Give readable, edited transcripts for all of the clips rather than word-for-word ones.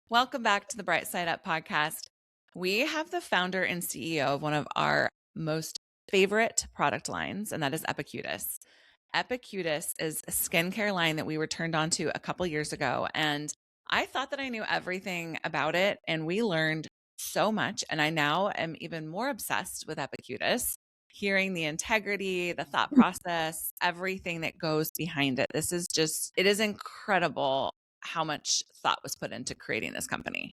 Welcome back to the Bright Side Up podcast. We have the founder and CEO of one of our most favorite product lines, and that is Epicutis. Epicutis is a skincare line that we were turned on to a couple years ago, and I thought that I knew everything about it, and we learned so much, and I now am even more obsessed with Epicutis, hearing the integrity, the thought process, everything that goes behind it. It is incredible how much thought was put into creating this company.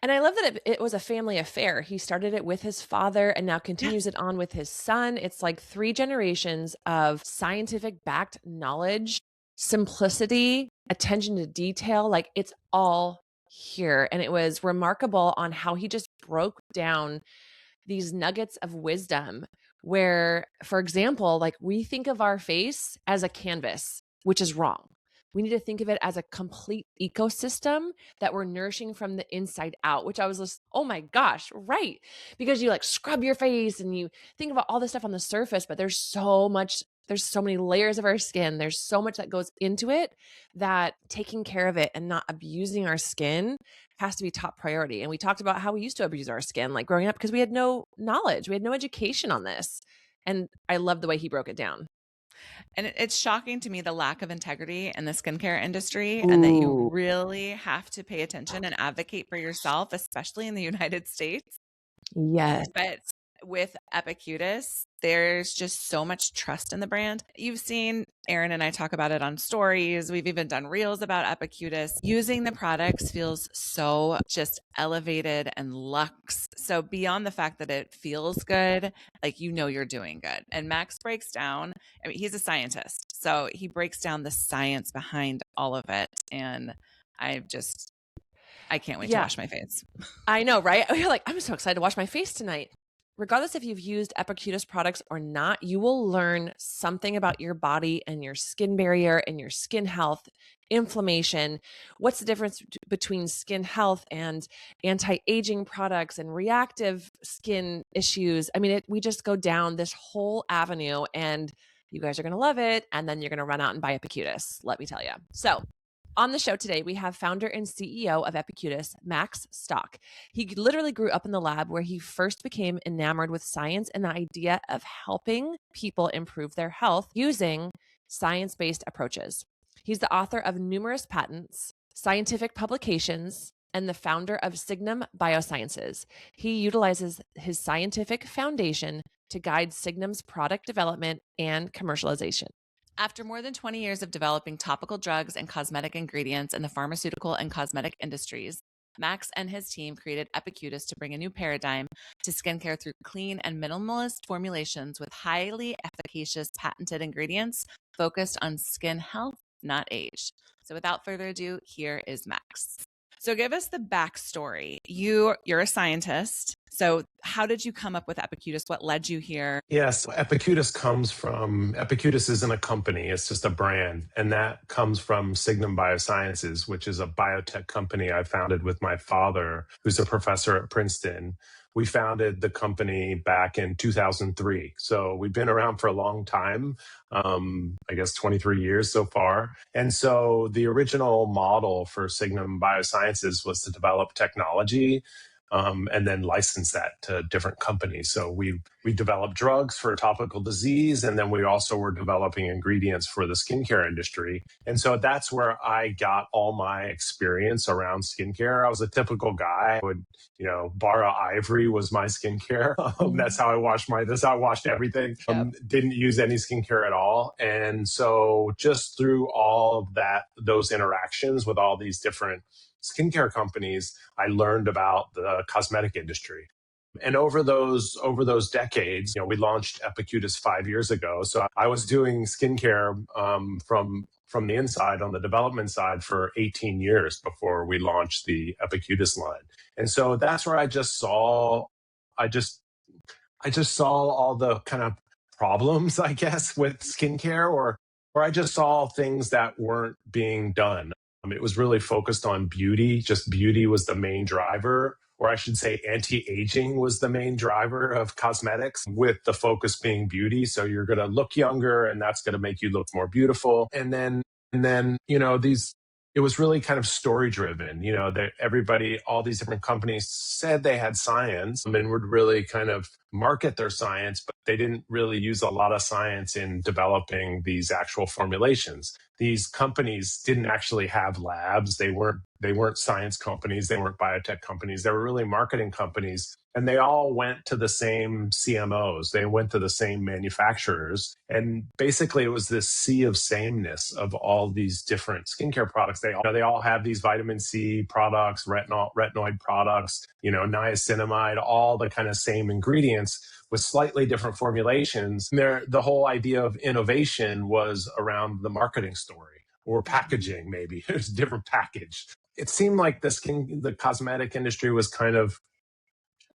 And I love that it was a family affair. He started it with his father and now continues Yes. it on with his son. It's like 3 generations of scientific backed knowledge, simplicity, attention to detail. Like it's all here. And it was remarkable on how he just broke down these nuggets of wisdom where, for example, like we think of our face as a canvas, which is wrong. We need to think of it as a complete ecosystem that we're nourishing from the inside out, which I was just, oh my gosh, right. Because you like scrub your face and you think about all this stuff on the surface, but there's so many layers of our skin. There's so much that goes into it that taking care of it and not abusing our skin has to be top priority. And we talked about how we used to abuse our skin, like growing up, because we had no knowledge, we had no education on this. And I love the way he broke it down. And it's shocking to me the lack of integrity in the skincare industry and that you Ooh, really have to pay attention and advocate for yourself, especially in the United States. yes. But with Epicutis, there's just so much trust in the brand. You've seen Erin and I talk about it on stories. We've even done reels about Epicutis. Using the products feels so just elevated and luxe. So beyond the fact that it feels good, like you're doing good. And Max breaks down, I mean, he's a scientist. So he breaks down the science behind all of it. And I just I can't wait to Yeah, wash my face. I know, right? You're like, I'm so excited to wash my face tonight. Regardless if you've used Epicutis products or not, you will learn something about your body and your skin barrier and your skin health, inflammation. What's the difference between skin health and anti-aging products and reactive skin issues? I mean, we just go down this whole avenue and you guys are going to love it. And then you're going to run out and buy Epicutis, let me tell you. So on the show today, we have founder and CEO of Epicutis, Max Stock. He literally grew up in the lab where he first became enamored with science and the idea of helping people improve their health using science-based approaches. He's the author of numerous patents, scientific publications, and the founder of Signum Biosciences. He utilizes his scientific foundation to guide Signum's product development and commercialization. After more than 20 years of developing topical drugs and cosmetic ingredients in the pharmaceutical and cosmetic industries, Max and his team created Epicutis to bring a new paradigm to skincare through clean and minimalist formulations with highly efficacious patented ingredients focused on skin health, not age. So without further ado, here is Max. So give us the backstory. You're a scientist. So how did you come up with Epicutis? What led you here? Yes, Epicutis isn't a company, it's just a brand. And that comes from Signum Biosciences, which is a biotech company I founded with my father, who's a professor at Princeton. We founded the company back in 2003. So we've been around for a long time, I guess 23 years so far. And so the original model for Signum Biosciences was to develop technology and then license that to different companies. So we developed drugs for topical disease, and then we also were developing ingredients for the skincare industry. And so that's where I got all my experience around skincare. I was a typical guy. I would, Bara Ivory was my skincare. That's how I washed everything. Yep. Didn't use any skincare at all. And so just through all of those interactions with all these different skincare companies, I learned about the cosmetic industry. And over those decades, we launched Epicutis 5 years ago. So I was doing skincare from the inside on the development side for 18 years before we launched the Epicutis line. And so that's where I just saw all the kind of problems, I guess, with skincare, or I just saw things that weren't being done. It was really focused on beauty. Just beauty was the main driver, or I should say anti-aging was the main driver of cosmetics, with the focus being beauty. So you're going to look younger and that's going to make you look more beautiful. And then, these it was really kind of story driven. That everybody, all these different companies said they had science and would really kind of market their science, but they didn't really use a lot of science in developing these actual formulations. These companies didn't actually have labs. They weren't science companies. They weren't biotech companies. They were really marketing companies. And they all went to the same CMOs. They went to the same manufacturers. And basically it was this sea of sameness of all these different skincare products. They all have these vitamin C products, retinoid products, niacinamide, all the kind of same ingredients with slightly different formulations. The whole idea of innovation was around the marketing story or packaging, maybe. It was a different package. It seemed like the cosmetic industry was kind of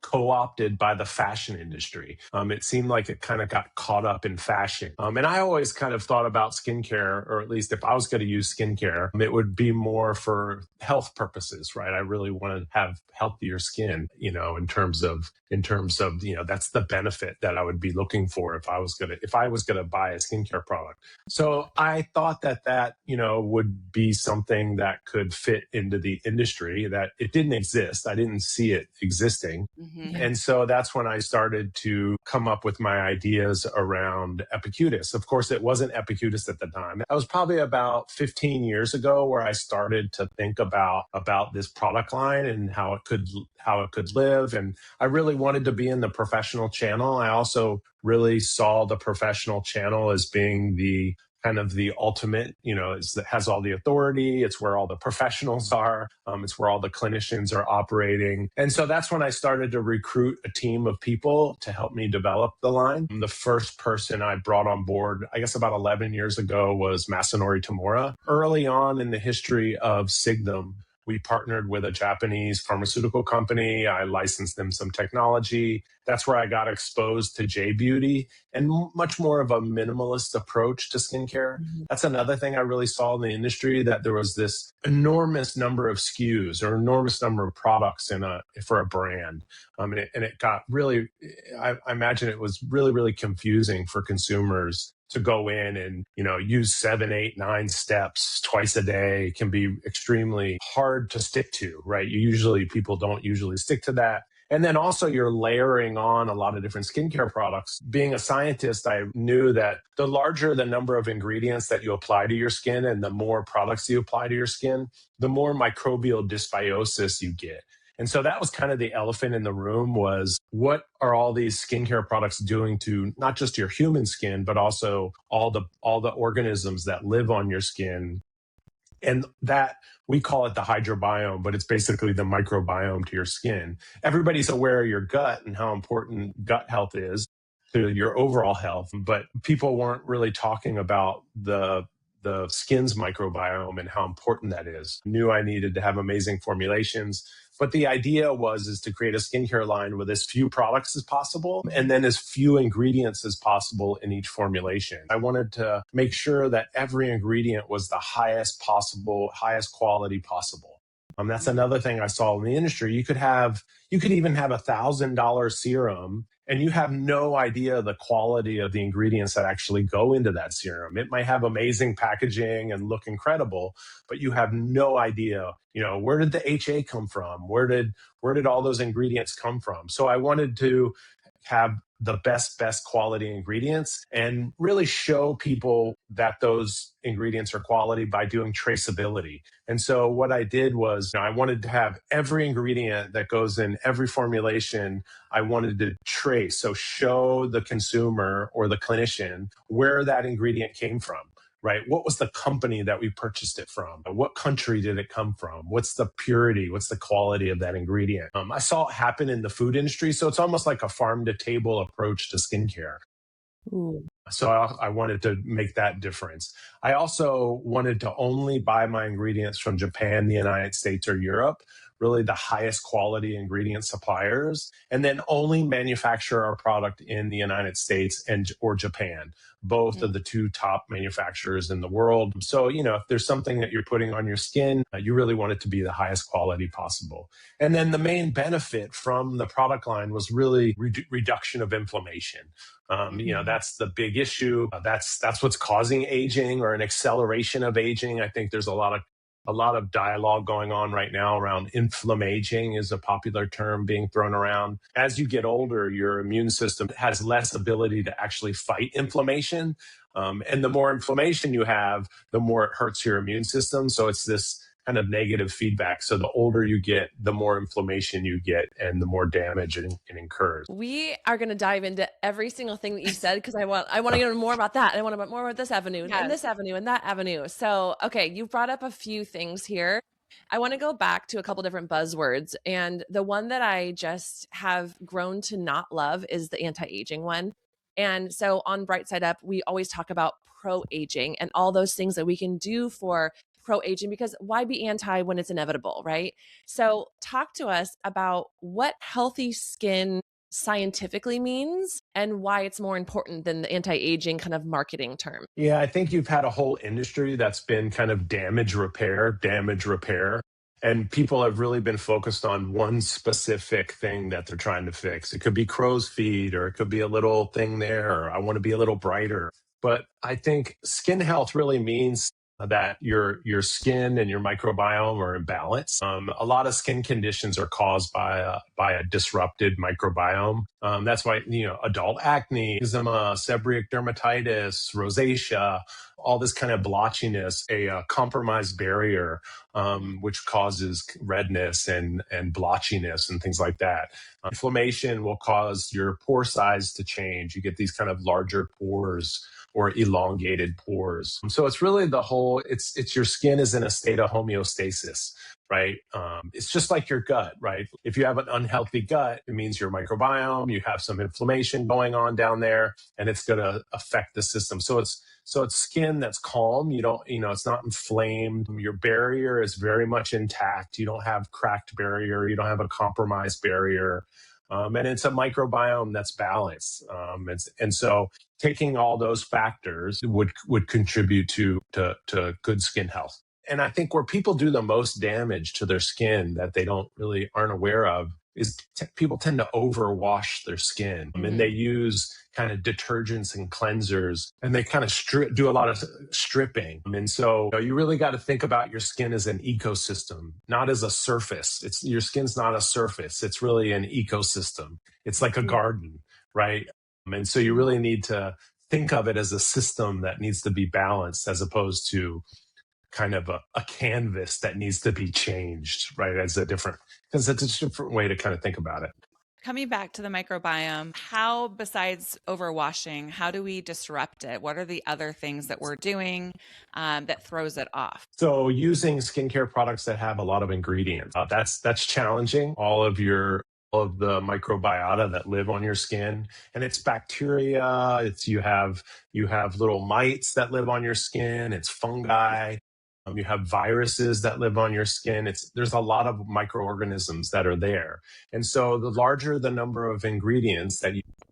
co-opted by the fashion industry. It seemed like it kind of got caught up in fashion. And I always kind of thought about skincare, or at least if I was going to use skincare, it would be more for health purposes, right? I really want to have healthier skin, in terms of, that's the benefit that I would be looking for if I was going to buy a skincare product. So I thought that, would be something that could fit into the industry, that it didn't exist. I didn't see it existing. Mm-hmm. And so that's when I started to come up with my ideas around Epicutis. Of course, it wasn't Epicutis at the time. That was probably about 15 years ago where I started to think about this product line and how it could live. And I really wanted to be in the professional channel. I also really saw the professional channel as being the kind of the ultimate, it has all the authority. It's where all the professionals are. It's where all the clinicians are operating. And so that's when I started to recruit a team of people to help me develop the line. The first person I brought on board, I guess about 11 years ago, was Masanori Tamura. Early on in the history of Signum, we partnered with a Japanese pharmaceutical company. I licensed them some technology. That's where I got exposed to J Beauty and much more of a minimalist approach to skincare. Mm-hmm. That's another thing I really saw in the industry, that there was this enormous number of SKUs or enormous number of products for a brand. And it got really, I imagine it was really, really confusing for consumers to go in and, use 7, 8, 9 steps twice a day. It can be extremely hard to stick to, right? People don't usually stick to that. And then also you're layering on a lot of different skincare products. Being a scientist, I knew that the larger the number of ingredients that you apply to your skin and the more products you apply to your skin, the more microbial dysbiosis you get. And so that was kind of the elephant in the room, was what are all these skincare products doing to not just your human skin, but also all the organisms that live on your skin. And that, we call it the hydrobiome, but it's basically the microbiome to your skin. Everybody's aware of your gut and how important gut health is to your overall health, but people weren't really talking about the skin's microbiome and how important that is. Knew I needed to have amazing formulations. But the idea is to create a skincare line with as few products as possible and then as few ingredients as possible in each formulation. I wanted to make sure that every ingredient was the highest quality possible. That's another thing I saw in the industry. You could even have $1,000 serum and you have no idea the quality of the ingredients that actually go into that serum. It might have amazing packaging and look incredible, but you have no idea, where did the HA come from? Where did all those ingredients come from? So I wanted to have the best quality ingredients and really show people that those ingredients are quality by doing traceability. And so what I did was, I wanted to have every ingredient that goes in every formulation, I wanted to trace. So show the consumer or the clinician where that ingredient came from. Right? What was the company that we purchased it from? What country did it come from? What's the purity? What's the quality of that ingredient? I saw it happen in the food industry. So it's almost like a farm to table approach to skincare. Ooh. So I wanted to make that difference. I also wanted to only buy my ingredients from Japan, the United States, or Europe, really the highest quality ingredient suppliers, and then only manufacture our product in the United States or Japan, both of the two top manufacturers in the world. So, if there's something that you're putting on your skin, you really want it to be the highest quality possible. And then the main benefit from the product line was really reduction of inflammation. That's the big issue. That's what's causing aging or an acceleration of aging. I think there's a lot of a lot of dialogue going on right now around inflammaging is a popular term being thrown around. As you get older, your immune system has less ability to actually fight inflammation. And the more inflammation you have, the more it hurts your immune system. So it's this kind of negative feedback. So the older you get, the more inflammation you get and the more damage it incurs. We are going to dive into every single thing that you said because I want to learn more about that. I want to know more about this avenue and this avenue and that avenue. So, okay, you brought up a few things here. I want to go back to a couple different buzzwords. And the one that I just have grown to not love is the anti-aging one. And so on Bright Side Up, we always talk about pro-aging and all those things that we can do for pro-aging, because why be anti when it's inevitable, right? So talk to us about what healthy skin scientifically means and why it's more important than the anti-aging kind of marketing term. Yeah, I think you've had a whole industry that's been kind of damage repair. And people have really been focused on one specific thing that they're trying to fix. It could be crow's feet, or it could be a little thing there, or I want to be a little brighter. But I think skin health really means that your skin and your microbiome are in balance. A lot of skin conditions are caused by a disrupted microbiome. That's why, adult acne, eczema, seborrheic dermatitis, rosacea, all this kind of blotchiness, a compromised barrier, which causes redness and blotchiness and things like that. Inflammation will cause your pore size to change. You get these kind of larger pores or elongated pores. So it's really it's your skin is in a state of homeostasis, right? It's just like your gut, right? If you have an unhealthy gut, it means your microbiome, you have some inflammation going on down there, and it's going to affect the system. So it's skin that's calm. It's not inflamed. Your barrier is very much intact. You don't have cracked barrier. You don't have a compromised barrier. And it's a microbiome that's balanced. And so taking all those factors would contribute to good skin health. And I think where people do the most damage to their skin that they aren't aware of is people tend to overwash their skin. And they use kind of detergents and cleansers, and they kind of do a lot of stripping. And so you really got to think about your skin as an ecosystem, not as a surface. Your skin's not a surface. It's really an ecosystem. It's like a garden, right? And so you really need to think of it as a system that needs to be balanced, as opposed to kind of a canvas that needs to be changed, right? Because it's a different way to kind of think about it. Coming back to the microbiome, how, besides overwashing, how do we disrupt it? What are the other things that we're doing that throws it off? So using skincare products that have a lot of ingredients, that's challenging. All of the microbiota that live on your skin, and it's bacteria. You have little mites that live on your skin. It's fungi. You have viruses that live on your skin. There's a lot of microorganisms that are there. And so the larger the number of ingredients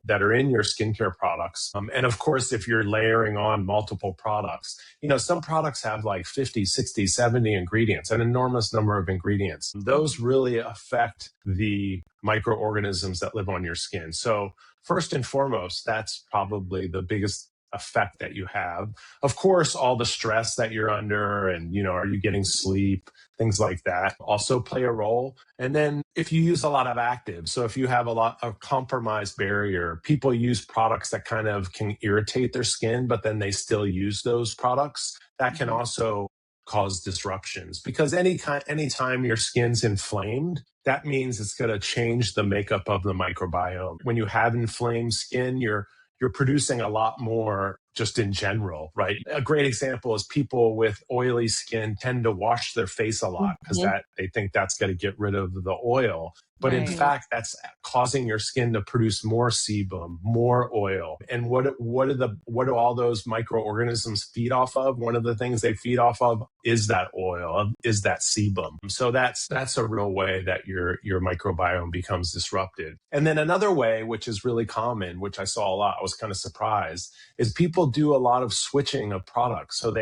that are in your skincare products, and of course, if you're layering on multiple products, some products have like 50, 60, 70 ingredients, an enormous number of ingredients. Those really affect the microorganisms that live on your skin. So first and foremost, that's probably the biggest effect that you have. Of course, all the stress that you're under and, are you getting sleep, things like that also play a role. And then if you use a lot of actives, so if you have a lot of compromised barrier, people use products that kind of can irritate their skin, but then they still use those products. That can also cause disruptions, because anytime your skin's inflamed, that means it's going to change the makeup of the microbiome. When you have inflamed skin, you're producing a lot more just in general, right? A great example is people with oily skin tend to wash their face a lot because they think that's going to get rid of the oil. But in fact, that's causing your skin to produce more sebum, more oil. And what do all those microorganisms feed off of? One of the things they feed off of is that oil, is that sebum. So that's a real way that your microbiome becomes disrupted. And then another way, which is really common, which I saw a lot, I was kind of surprised, is people do a lot of switching of products. So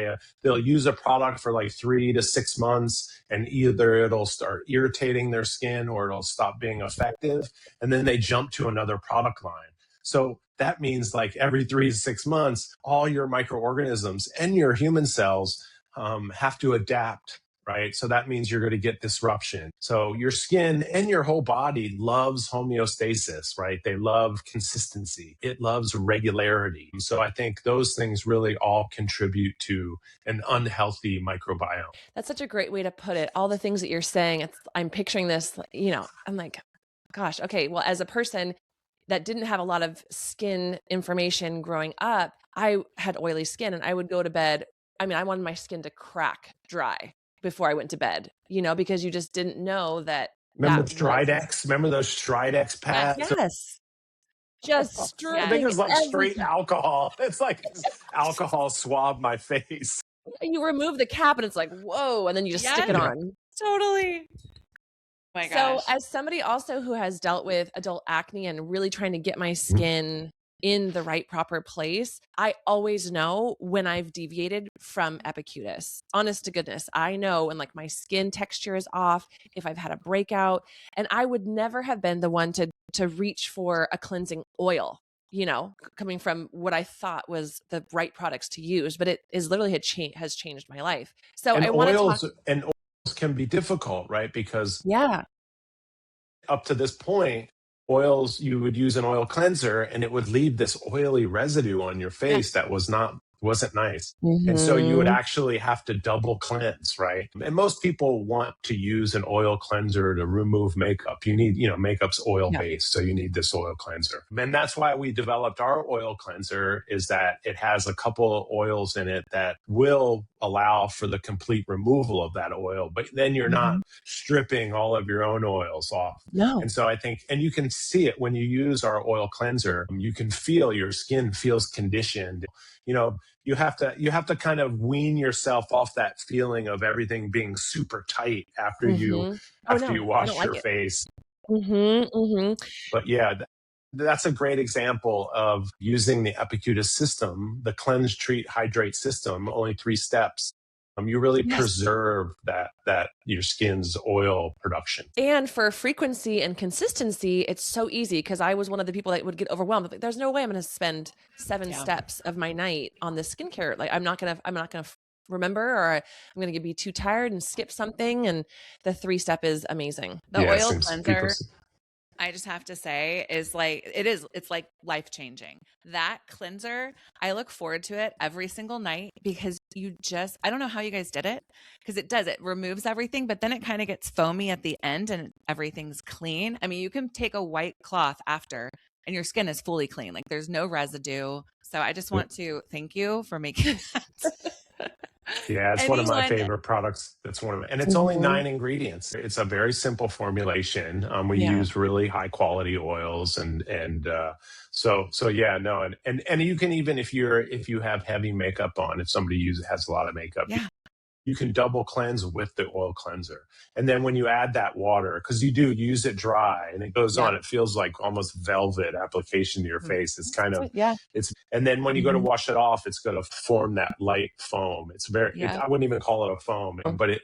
they'll use a product for like 3 to 6 months, and either it'll start irritating their skin or it'll stop being effective, and then they jump to another product line. So that means like every 3 to 6 months, all your microorganisms and your human cells have to adapt right? So that means you're going to get disruption. So your skin and your whole body loves homeostasis, right? They love consistency. It loves regularity. So I think those things really all contribute to an unhealthy microbiome. That's such a great way to put it. All the things that you're saying, I'm picturing this, I'm like, gosh, okay, well, as a person that didn't have a lot of skin information growing up, I had oily skin and I would go to bed. I mean, I wanted my skin to crack dry before I went to bed, because you just didn't know that. Remember that was Stridex? Remember those Stridex pads? Yes. Just I think it stripping was like straight everything. alcohol. It's like alcohol swab my face. You remove the cap and it's like, whoa, and then you just stick it Yes. on. Totally. My So gosh. as somebody also who has dealt with adult acne and really trying to get my skin in the right proper place, I always know when I've deviated from Epicutis. Honest to goodness, I know when like my skin texture is off, if I've had a breakout, and I would never have been the one to reach for a cleansing oil, coming from what I thought was the right products to use, but it is literally has changed my life. So And I want to talk. oils can be difficult, right? Because Yeah. up to this point, oils, you would use an oil cleanser and it would leave this oily residue on your face that wasn't nice. And so you would actually have to double cleanse, right? And most people want to use an oil cleanser to remove makeup. You need, makeup's oil based, so you need this oil cleanser. And that's why we developed our oil cleanser, is that it has a couple of oils in it that will allow for the complete removal of that oil, but then you're not stripping all of your own oils off. No. And so I think, and you can see it when you use our oil cleanser, you can feel your skin feels conditioned. You have to kind of wean yourself off that feeling of everything being super tight after you wash your face. But yeah, that's a great example of using the Epicutis system, the cleanse, treat, hydrate system, only 3 steps. You really preserve that your skin's oil production. And for frequency and consistency, it's so easy, because I was one of the people that would get overwhelmed. Like, there's no way I'm going to spend 7 steps of my night on this skincare. Like, I'm not going to remember, or I'm going to be too tired and skip something. And the 3-step is amazing. The oil cleanser, I just have to say, it's like life-changing. That cleanser, I look forward to it every single night, because I don't know how you guys did it, because it removes everything, but then it kind of gets foamy at the end and everything's clean. I mean, you can take a white cloth after and your skin is fully clean. Like, there's no residue. So I just want to thank you for making that. Yeah, it's one of my favorite products. And it's only 9 ingredients. It's a very simple formulation. We use really high quality oils, and you can, even if you have heavy makeup on, if somebody has a lot of makeup, you can double cleanse with the oil cleanser. And then when you add that water, because you use it dry and it goes on, it feels like almost velvet application to your face. It's kind of, and then when you go to wash it off, it's going to form that light foam. It's I wouldn't even call it a foam, but it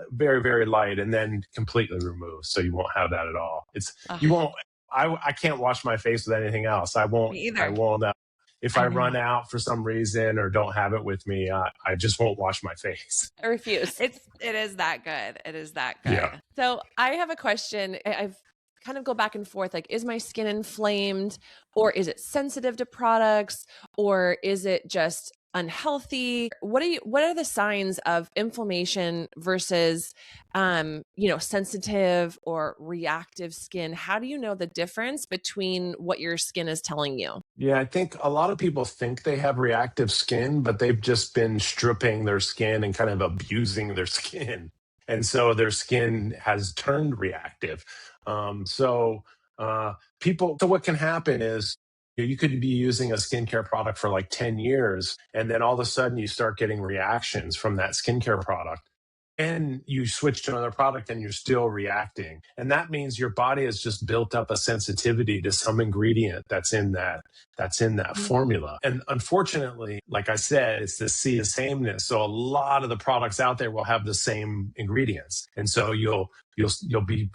very, very light, and then completely removed. So you won't have that at all. You won't, I can't wash my face with anything else. I won't, if I run out for some reason or don't have it with me, I just won't wash my face. I refuse. It is that good. It is that good. Yeah. So I have a question. I've kind of go back and forth. Like, is my skin inflamed, or is it sensitive to products, or is it just unhealthy? What are the signs of inflammation versus, sensitive or reactive skin? How do you know the difference between what your skin is telling you? Yeah, I think a lot of people think they have reactive skin, but they've just been stripping their skin and kind of abusing their skin. And so their skin has turned reactive. So what can happen is, you could be using a skincare product for like 10 years, and then all of a sudden you start getting reactions from that skincare product. And you switch to another product and you're still reacting. And that means your body has just built up a sensitivity to some ingredient that's in that formula. And unfortunately, like I said, it's the sea of sameness. So a lot of the products out there will have the same ingredients. And so you'll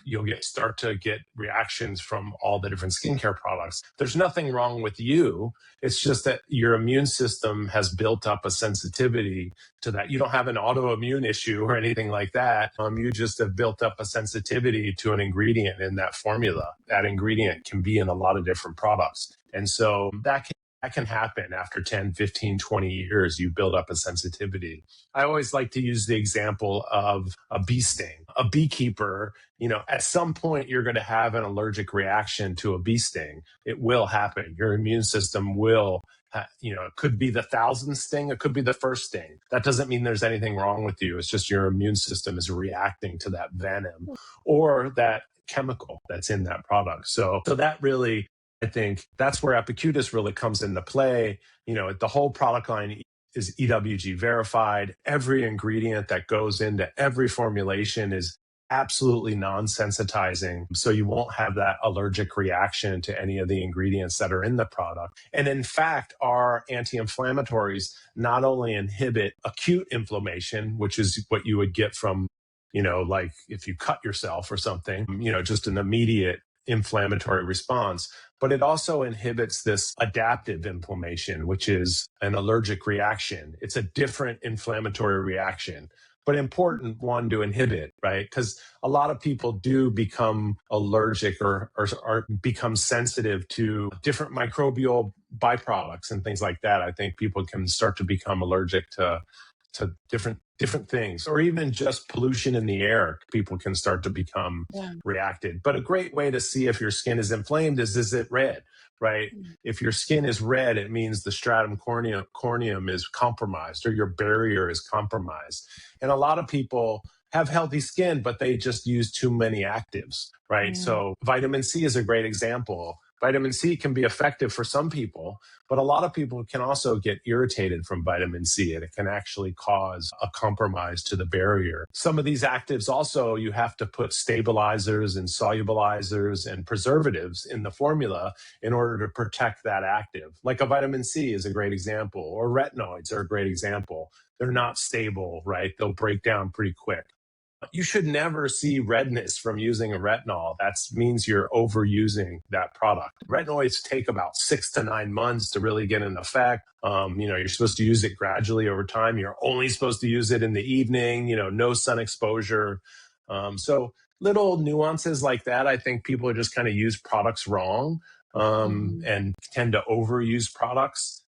you'll start to get reactions from all the different skincare products. There's nothing wrong with you. It's just that your immune system has built up a sensitivity to that. You don't have an autoimmune issue or anything like that. You just have built up a sensitivity to an ingredient in that formula. That ingredient can be in a lot of different products. And so that can happen after 10, 15, 20 years. You build up a sensitivity. I always like to use the example of a bee sting. A beekeeper, at some point you're going to have an allergic reaction to a bee sting. It will happen. Your immune system will, it could be the 1,000th sting. It could be the first sting. That doesn't mean there's anything wrong with you. It's just your immune system is reacting to that venom or that chemical that's in that product. So that really, I think that's where Epicutis really comes into play. The whole product line is EWG verified. Every ingredient that goes into every formulation is absolutely non-sensitizing. So you won't have that allergic reaction to any of the ingredients that are in the product. And in fact, our anti-inflammatories not only inhibit acute inflammation, which is what you would get from, like if you cut yourself or something, just an immediate inflammatory response, but it also inhibits this adaptive inflammation, which is an allergic reaction. It's a different inflammatory reaction, but important one to inhibit, right? Because a lot of people do become allergic or become sensitive to different microbial byproducts and things like that. I think people can start to become allergic to different things, or even just pollution in the air. People can start to become reacted. But a great way to see if your skin is inflamed is it red, right? If your skin is red, it means the stratum corneum is compromised or your barrier is compromised. And a lot of people have healthy skin, but they just use too many actives, right? So vitamin C is a great example. Vitamin C can be effective for some people, but a lot of people can also get irritated from vitamin C, and it can actually cause a compromise to the barrier. Some of these actives also, you have to put stabilizers and solubilizers and preservatives in the formula in order to protect that active. Like a vitamin C is a great example, or retinoids are a great example. They're not stable, right? They'll break down pretty quick. You should never see redness from using a retinol. That means you're overusing that product. Retinoids take about 6 to 9 months to really get an effect. You're supposed to use it gradually over time. You're only supposed to use it in the evening, no sun exposure. So little nuances like that, I think people just kind of use products wrong and tend to overuse products.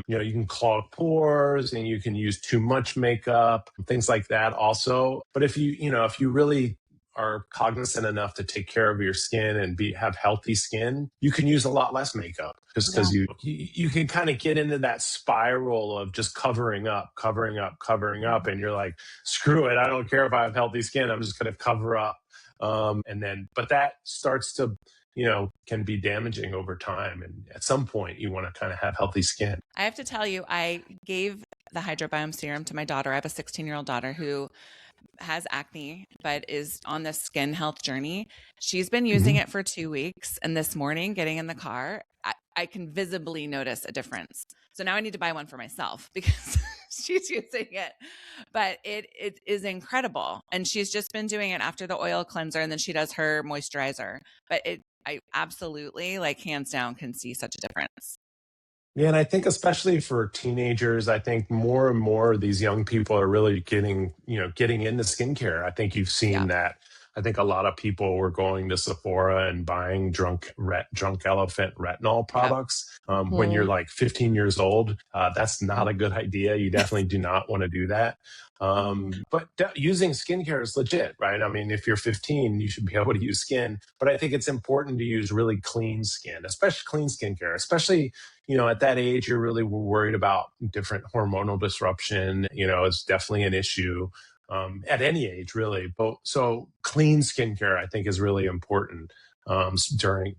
You can clog pores and you can use too much makeup, things like that also. But if you really are cognizant enough to take care of your skin and have healthy skin, you can use a lot less makeup just because you can kind of get into that spiral of just covering up. And you're like, screw it. I don't care if I have healthy skin. I'm just going to cover up. But that starts to can be damaging over time. And at some point, you want to kind of have healthy skin. I have to tell you, I gave the Hydrobiome Serum to my daughter. I have a 16-year-old daughter who has acne, but is on this skin health journey. She's been using it for 2 weeks. And this morning, getting in the car, I can visibly notice a difference. So now I need to buy one for myself because she's using it. But it is incredible. And she's just been doing it after the oil cleanser, and then she does her moisturizer. But I absolutely, hands down, can see such a difference. Yeah, and I think especially for teenagers, I think more and more of these young people are really getting into skincare. I think you've seen that. I think a lot of people were going to Sephora and buying drunk elephant retinol products when you're like 15 years old. That's not a good idea. You definitely do not want to do that. But using skincare is legit, right? I mean, if you're 15, you should be able to use skin. But I think it's important to use really clean skin, especially clean skincare, especially at that age, you're really worried about different hormonal disruption. It's definitely an issue. At any age, really. But so clean skincare, I think, is really important during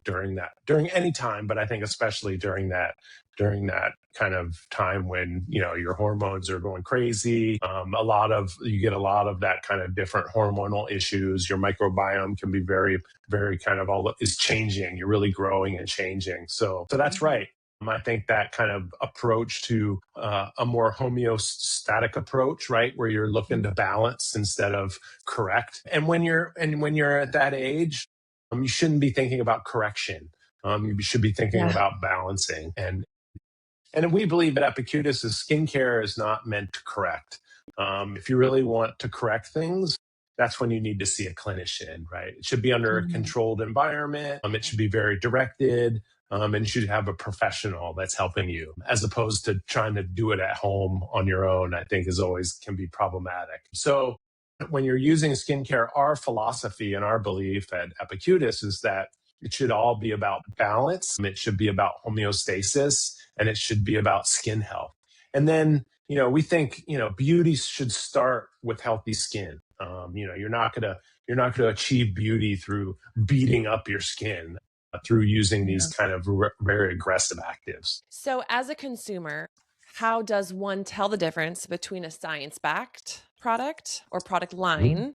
any time, but I think especially during that kind of time when your hormones are going crazy. You get a lot of that kind of different hormonal issues. Your microbiome can be very, very kind of is changing. You're really growing and changing. So that's right. I think that kind of approach to a more homeostatic approach, right, where you're looking to balance instead of correct. And when you're at that age, you shouldn't be thinking about correction. You should be thinking Yeah. about balancing. And we believe at Epicutis is skincare is not meant to correct. If you really want to correct things, that's when you need to see a clinician, right? It should be under a controlled environment. It should be very directed. And you should have a professional that's helping you, as opposed to trying to do it at home on your own. I think is always can be problematic. So when you're using skincare, our philosophy and our belief at Epicutis is that it should all be about balance. It should be about homeostasis, and it should be about skin health. And then, we think, beauty should start with healthy skin. You're not gonna achieve beauty through beating up your skin, through using these kind of very aggressive actives. So, as a consumer, how does one tell the difference between a science-backed product or product line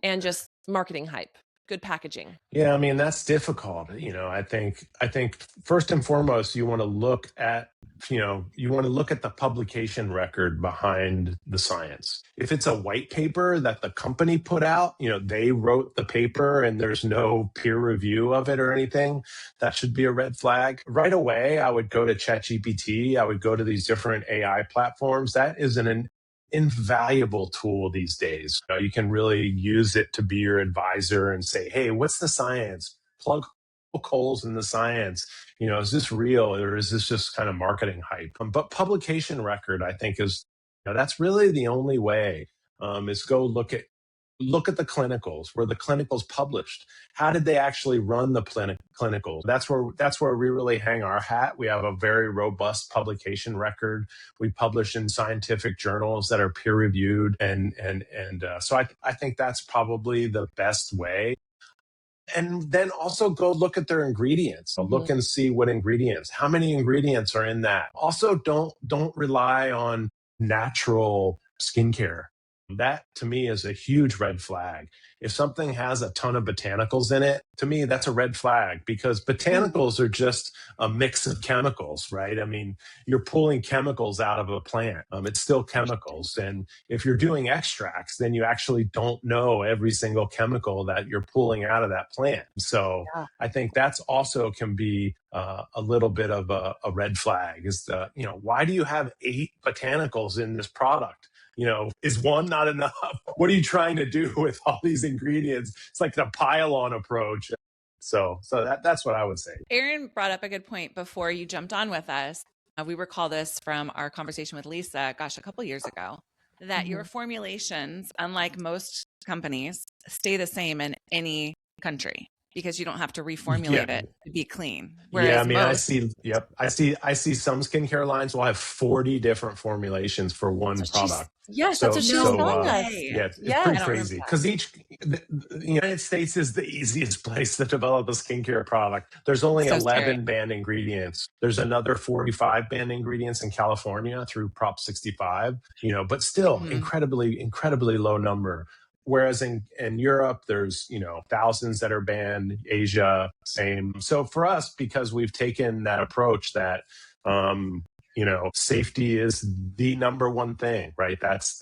and just marketing hype, good packaging? Yeah, I mean, that's difficult. I think first and foremost, you want to look at the publication record behind the science. If it's a white paper that the company put out, they wrote the paper and there's no peer review of it or anything, that should be a red flag. Right away, I would go to ChatGPT. I would go to these different AI platforms. That is an invaluable tool these days. You can really use it to be your advisor and say, hey, what's the science? Plug holes in the science. Is this real or is this just kind of marketing hype? But publication record, I think, is that's really the only way. Is go look at the clinicals, where the clinicals published. How did they actually run the clinicals? That's where we really hang our hat. We have a very robust publication record. We publish in scientific journals that are peer reviewed, so I think that's probably the best way. And then also go look at their ingredients. So look and see what ingredients, how many ingredients are in that. Also, don't rely on natural skincare. That to me is a huge red flag. If something has a ton of botanicals in it, to me, that's a red flag, because botanicals are just a mix of chemicals, right? I mean, you're pulling chemicals out of a plant. It's still chemicals. And if you're doing extracts, then you actually don't know every single chemical that you're pulling out of that plant. So I think that's also can be a little bit of a red flag. Is why do you have 8 botanicals in this product? Is one not enough? What are you trying to do with all these ingredients? It's like the pile-on approach. So that's what I would say. Erin brought up a good point before you jumped on with us. We recall this from our conversation with Lisa, a couple years ago, that your formulations, unlike most companies, stay the same in any country, because you don't have to reformulate it to be clean. Whereas I see some skincare lines will have 40 different formulations for one product. Yes, that's what she was telling us. It's pretty crazy, because the United States is the easiest place to develop a skincare product. There's only 11 banned ingredients. There's another 45 banned ingredients in California through Prop 65, but still incredibly low number. Whereas in Europe, there's, thousands that are banned, Asia, same. So for us, because we've taken that approach that, safety is the number one thing, right? That's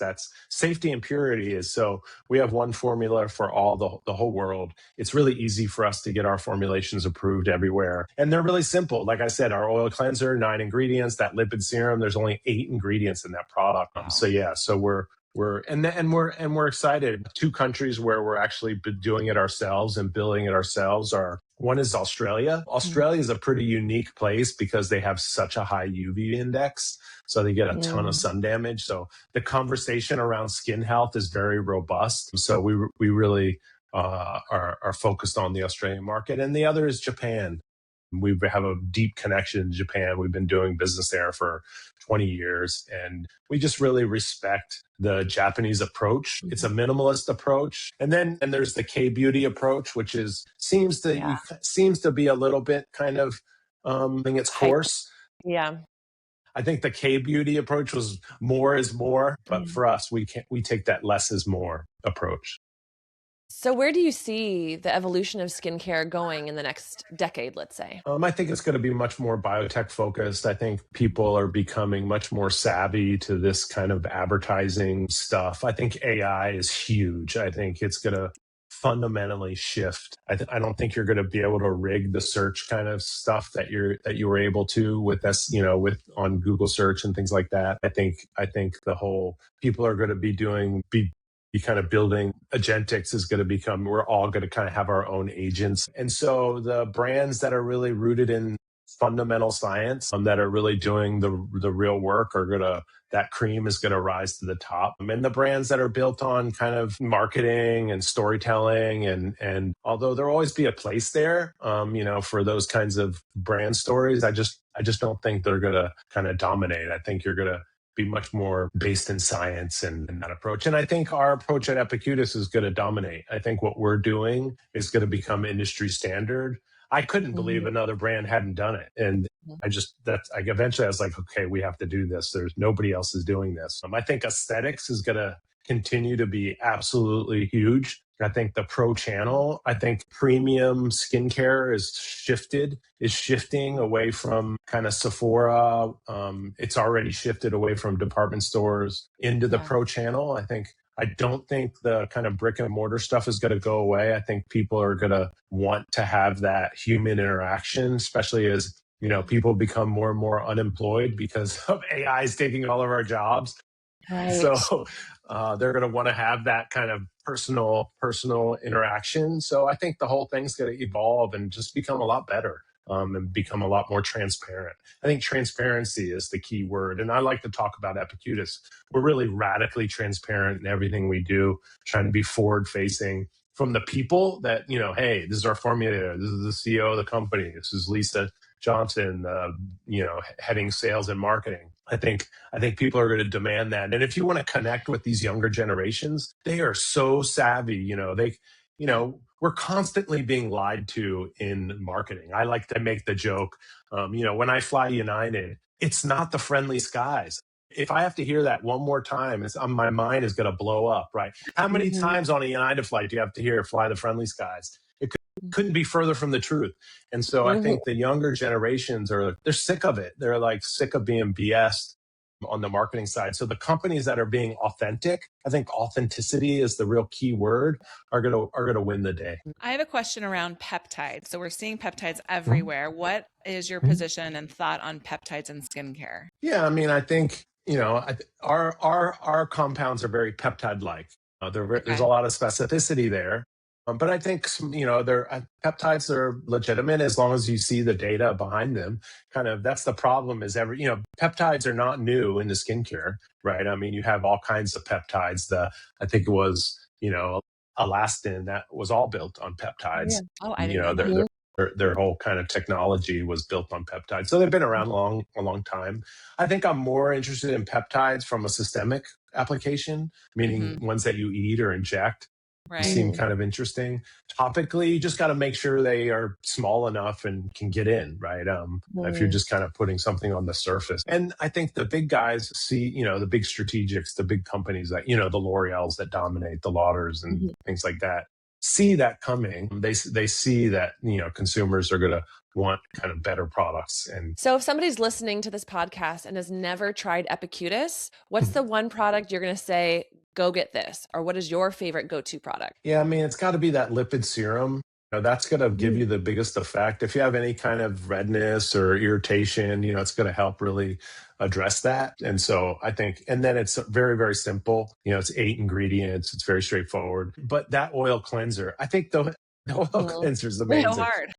safety and purity is. So we have one formula for all the whole world. It's really easy for us to get our formulations approved everywhere. And they're really simple. Like I said, our oil cleanser, 9 ingredients, that lipid serum, there's only 8 ingredients in that product. So we're excited. 2 countries where we're actually doing it ourselves and building it ourselves are, one is Australia. Australia is a pretty unique place because they have such a high UV index. So they get a ton of sun damage. So the conversation around skin health is very robust. So we really are focused on the Australian market. And the other is Japan. We have a deep connection in Japan. We've been doing business there for 20 years, and we just really respect the Japanese approach. It's a minimalist approach. And there's the K-beauty approach, which seems to be a little bit kind of in its course. Yeah. I think the K-beauty approach was more is more, but for us, we take that less is more approach. So where do you see the evolution of skincare going in the next decade, let's say? I think it's going to be much more biotech focused. I think people are becoming much more savvy to this kind of advertising stuff. I think AI is huge. I think it's going to fundamentally shift. I don't think you're going to be able to rig the search kind of stuff that you were able to with this, with on Google search and things like that. I think the whole people are going to be kind of building agentics is going to become, we're all going to kind of have our own agents. And so the brands that are really rooted in fundamental science, that are really doing the real work that cream is going to rise to the top. And the brands that are built on kind of marketing and storytelling, and although there'll always be a place there, for those kinds of brand stories, I just don't think they're going to kind of dominate. I think you're going to be much more based in science and that approach. And I think our approach at Epicutis is going to dominate. I think what we're doing is going to become industry standard. I couldn't believe another brand hadn't done it. And eventually I was like, okay, we have to do this. There's nobody else is doing this. I think aesthetics is going to continue to be absolutely huge. I think the pro channel, I think premium skincare is shifting away from kind of Sephora. It's already shifted away from department stores into the pro channel. I don't think the kind of brick and mortar stuff is going to go away. I think people are going to want to have that human interaction, especially as, people become more and more unemployed because of AIs taking all of our jobs. Right. So they're going to want to have that kind of personal interaction. So I think the whole thing's going to evolve and just become a lot better, and become a lot more transparent. I think transparency is the key word. And I like to talk about Epicutis. We're really radically transparent in everything we do, trying to be forward facing from the people that, hey, this is our formulator. This is the CEO of the company. This is Lisa Johnson, heading sales and marketing. I think people are going to demand that. And if you want to connect with these younger generations, they are so savvy. We're constantly being lied to in marketing. I like to make the joke, when I fly United, it's not the friendly skies. If I have to hear that one more time, my mind is going to blow up, right? How many times on a United flight do you have to hear fly the friendly skies? Couldn't be further from the truth. And so I think the younger generations they're sick of it. They're like sick of being BS on the marketing side. So the companies that are being authentic, I think authenticity is the real key word, are going to win the day. I have a question around peptides. So we're seeing peptides everywhere. What is your position and thought on peptides in skincare? Yeah, I think, our compounds are very peptide-like. There's a lot of specificity there. But I think, peptides are legitimate as long as you see the data behind them. Kind of, that's the problem is peptides are not new into skincare, right? You have all kinds of peptides. I think it was, elastin, that was all built on peptides. Oh, I didn't know that. Their whole kind of technology was built on peptides. So they've been around a long time. I think I'm more interested in peptides from a systemic application, meaning ones that you eat or inject. Right. Seem kind of interesting. Topically, you just got to make sure they are small enough and can get in, right? If you're just kind of putting something on the surface. And I think the big guys see, the big strategics, the big companies that, the L'Oreals that dominate, the Lauders and things like that, see that coming. They see that, consumers are going to want kind of better products. And so if somebody's listening to this podcast and has never tried Epicutis, what's the one product you're going to say, go get this? Or what is your favorite go-to product? Yeah, it's got to be that lipid serum. That's going to give you the biggest effect. If you have any kind of redness or irritation, it's going to help really address that. And so I think, and then it's very, very simple. It's 8 ingredients. It's very straightforward. But that oil cleanser, I think the oil cleanser is amazing. So hard.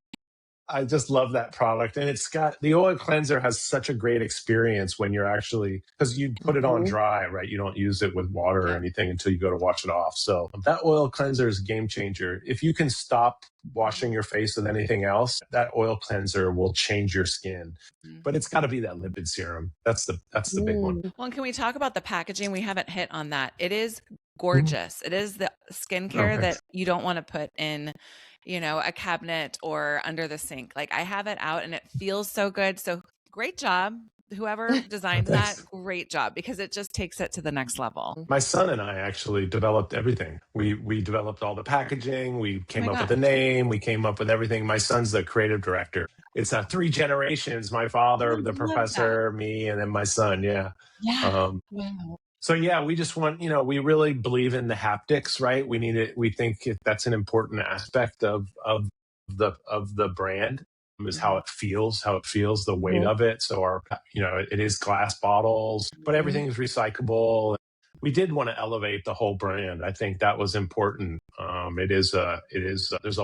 I just love that product. And the oil cleanser has such a great experience when you're because you put it on dry, right? You don't use it with water or anything until you go to wash it off. So that oil cleanser is a game changer. If you can stop washing your face with anything else, that oil cleanser will change your skin. But it's got to be that lipid serum. That's the big one. Well, and can we talk about the packaging? We haven't hit on that. It is gorgeous. It is the skincare that you don't want to put in a cabinet or under the sink. Like I have it out and it feels so good. So great job whoever designed that, great job, because it just takes it to the next level. My son and I actually developed everything. We developed all the packaging. We came up with a gosh. name. We came up with everything. My son's the creative director. It's 3 generations: my father, I the love that. professor, me, and then my son. Yeah. Yeah. Wow. So yeah, we just want, we really believe in the haptics, right? We need it. We think that's an important aspect of the brand, is how it feels, the weight of it. So it is glass bottles, but everything is recyclable. We did want to elevate the whole brand. I think that was important. There's a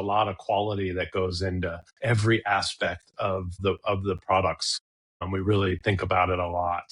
lot of quality that goes into every aspect of the products. We really think about it a lot.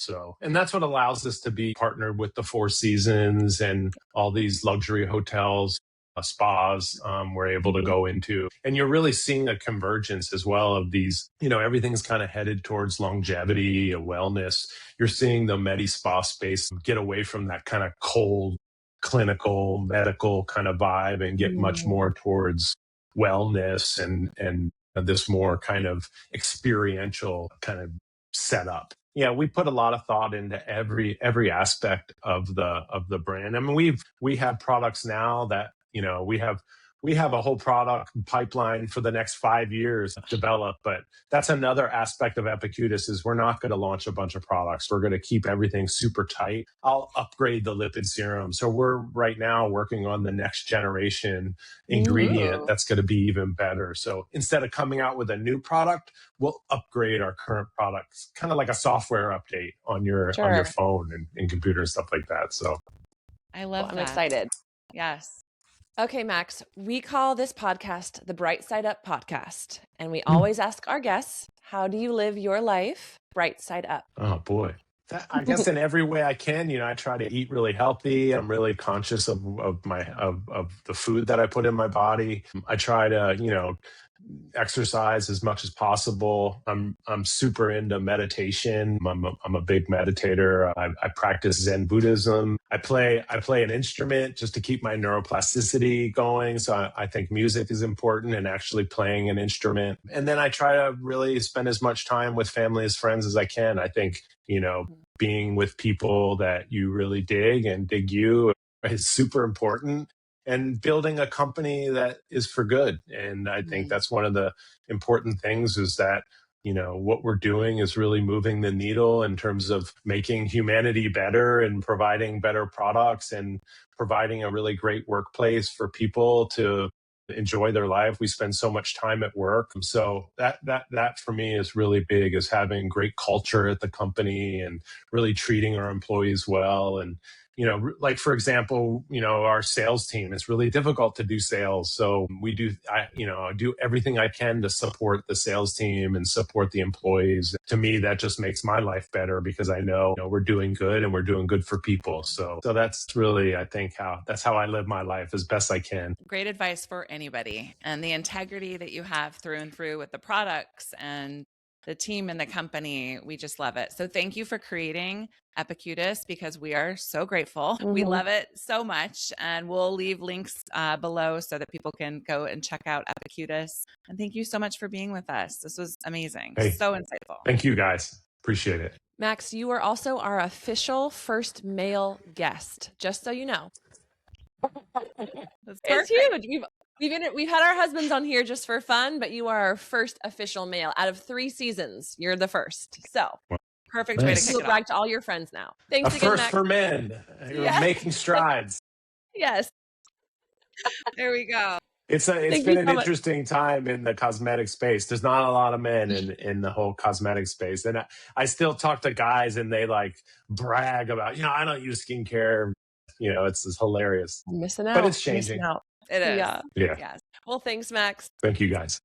And that's what allows us to be partnered with the Four Seasons and all these luxury hotels, spas we're able to go into. And you're really seeing a convergence as well of these, everything's kind of headed towards longevity, wellness. You're seeing the Medi Spa space get away from that kind of cold, clinical, medical kind of vibe and get much more towards wellness and this more kind of experiential kind of setup. Yeah, we put a lot of thought into every aspect of the brand. I mean, we have products now that we have a whole product pipeline for the next 5 years developed, but that's another aspect of Epicutis is we're not going to launch a bunch of products. We're going to keep everything super tight. I'll upgrade the lipid serum. So we're right now working on the next generation ingredient that's going to be even better. So instead of coming out with a new product, we'll upgrade our current products, kind of like a software update on your phone and computer and stuff like that. So I love that. I'm excited. Yes. Okay, Max, we call this podcast the Bright Side Up podcast. And we always ask our guests, how do you live your life bright side up? Oh, boy. I guess in every way I can, I try to eat really healthy. I'm really conscious of the food that I put in my body. I try to, exercise as much as possible. I'm super into meditation. I'm a big meditator. I practice Zen Buddhism. I play an instrument just to keep my neuroplasticity going. So I think music is important, and actually playing an instrument. And then I try to really spend as much time with family as friends as I can. I think, being with people that you really dig and dig you is super important. And building a company that is for good. And I think that's one of the important things is that, what we're doing is really moving the needle in terms of making humanity better and providing better products and providing a really great workplace for people to enjoy their life. We spend so much time at work. So that for me is really big, is having great culture at the company and really treating our employees well. And like, for example, our sales team, it's really difficult to do sales. So I do everything I can to support the sales team and support the employees. To me, that just makes my life better because I know, we're doing good and we're doing good for people. So that's really, I think, that's how I live my life as best I can. Great advice for anybody. And the integrity that you have through and through with the products and the team and the company, we just love it. So thank you for creating Epicutis, because we are so grateful. We love it so much. And we'll leave links below so that people can go and check out Epicutis. And thank you so much for being with us. This was amazing. Hey, so insightful. Thank you, guys. Appreciate it. Max, you are also our official first male guest, just so you know. It's huge. We've had our husbands on here just for fun, but you are our first official male out of 3 seasons. You're the first. So perfect way to kick it off. Brag to all your friends now. Thanks a again, first Max. for men. You're making strides. Yes. There we go. It's been an interesting time in the cosmetic space. There's not a lot of men in the whole cosmetic space. And I still talk to guys and they brag about, I don't use skincare. It's hilarious. I'm missing out. But it's changing. Missing out. It is. Yeah. Yes. Well, thanks, Max. Thank you, guys.